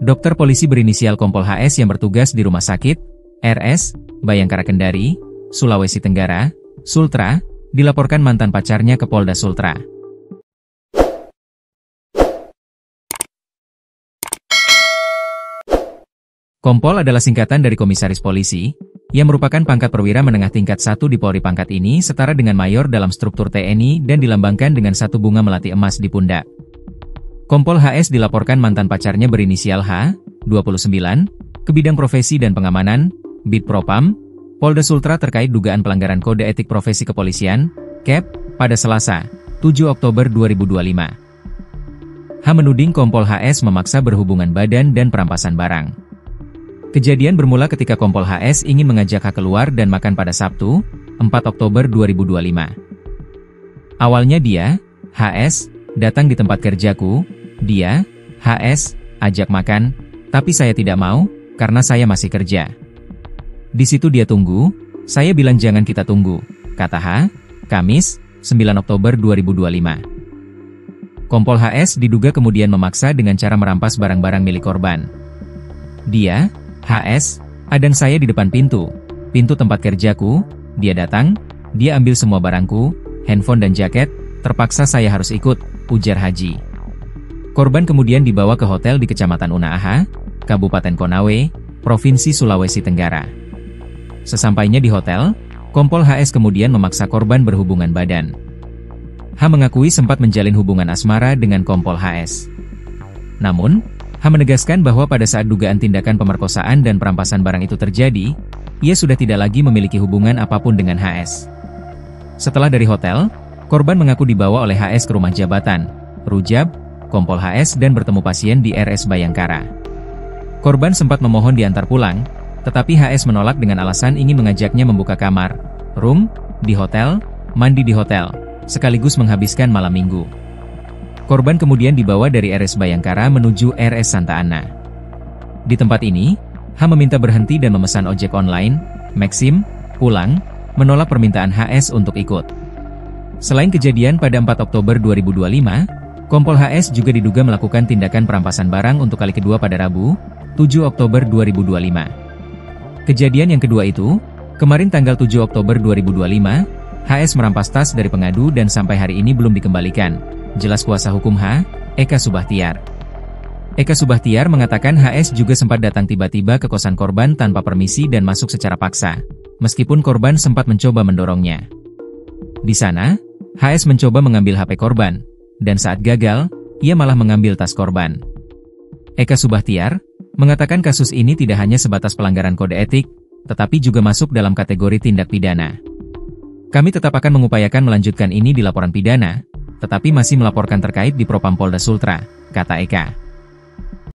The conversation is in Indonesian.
Dokter polisi berinisial Kompol HS yang bertugas di Rumah Sakit RS Bayangkara Kendari, Sulawesi Tenggara, Sultra, dilaporkan mantan pacarnya ke Polda Sultra. Kompol adalah singkatan dari Komisaris Polisi, yang merupakan pangkat perwira menengah tingkat 1 di Polri. Pangkat ini setara dengan mayor dalam struktur TNI dan dilambangkan dengan satu bunga melati emas di pundak. Kompol HS dilaporkan mantan pacarnya berinisial H, 29, ke bidang profesi dan pengamanan, Bid Propam, Polda Sultra terkait dugaan pelanggaran Kode Etik Profesi Kepolisian, KEP, pada Selasa, 7 Oktober 2025. H menuding Kompol HS memaksa berhubungan badan dan perampasan barang. Kejadian bermula ketika Kompol HS ingin mengajak H keluar dan makan pada Sabtu, 4 Oktober 2025. Awalnya dia, HS, datang di tempat kerjaku, dia, HS, ajak makan, tapi saya tidak mau, karena saya masih kerja. Di situ dia tunggu, saya bilang jangan kita tunggu, kata H, Kamis, 9 Oktober 2025. Kompol HS diduga kemudian memaksa dengan cara merampas barang-barang milik korban. Dia, HS, adang saya di depan pintu tempat kerjaku, dia datang, dia ambil semua barangku, handphone dan jaket, terpaksa saya harus ikut, ujar Haji. Korban kemudian dibawa ke hotel di Kecamatan Unaaha, Kabupaten Konawe, Provinsi Sulawesi Tenggara. Sesampainya di hotel, Kompol HS kemudian memaksa korban berhubungan badan. H mengakui sempat menjalin hubungan asmara dengan Kompol HS. Namun, H menegaskan bahwa pada saat dugaan tindakan pemerkosaan dan perampasan barang itu terjadi, ia sudah tidak lagi memiliki hubungan apapun dengan HS. Setelah dari hotel, korban mengaku dibawa oleh HS ke rumah jabatan, Rujab, Kompol HS dan bertemu pasien di RS Bayangkara. Korban sempat memohon diantar pulang, tetapi HS menolak dengan alasan ingin mengajaknya membuka kamar, room, di hotel, mandi di hotel, sekaligus menghabiskan malam minggu. Korban kemudian dibawa dari RS Bayangkara menuju RS Santa Ana. Di tempat ini, H meminta berhenti dan memesan ojek online, Maxim, pulang, menolak permintaan HS untuk ikut. Selain kejadian pada 4 Oktober 2025, Kompol HS juga diduga melakukan tindakan perampasan barang untuk kali kedua pada Rabu, 7 Oktober 2025. Kejadian yang kedua itu, kemarin tanggal 7 Oktober 2025, HS merampas tas dari pengadu dan sampai hari ini belum dikembalikan, jelas kuasa hukum H, Eka Subahtiar. Eka Subahtiar mengatakan HS juga sempat datang tiba-tiba ke kosan korban tanpa permisi dan masuk secara paksa, meskipun korban sempat mencoba mendorongnya. Di sana, HS mencoba mengambil HP korban, dan saat gagal, ia malah mengambil tas korban. Eka Subahtiar mengatakan kasus ini tidak hanya sebatas pelanggaran kode etik, tetapi juga masuk dalam kategori tindak pidana. Kami tetap akan mengupayakan melanjutkan ini di laporan pidana, tetapi masih melaporkan terkait di Propam Polda Sultra, kata Eka.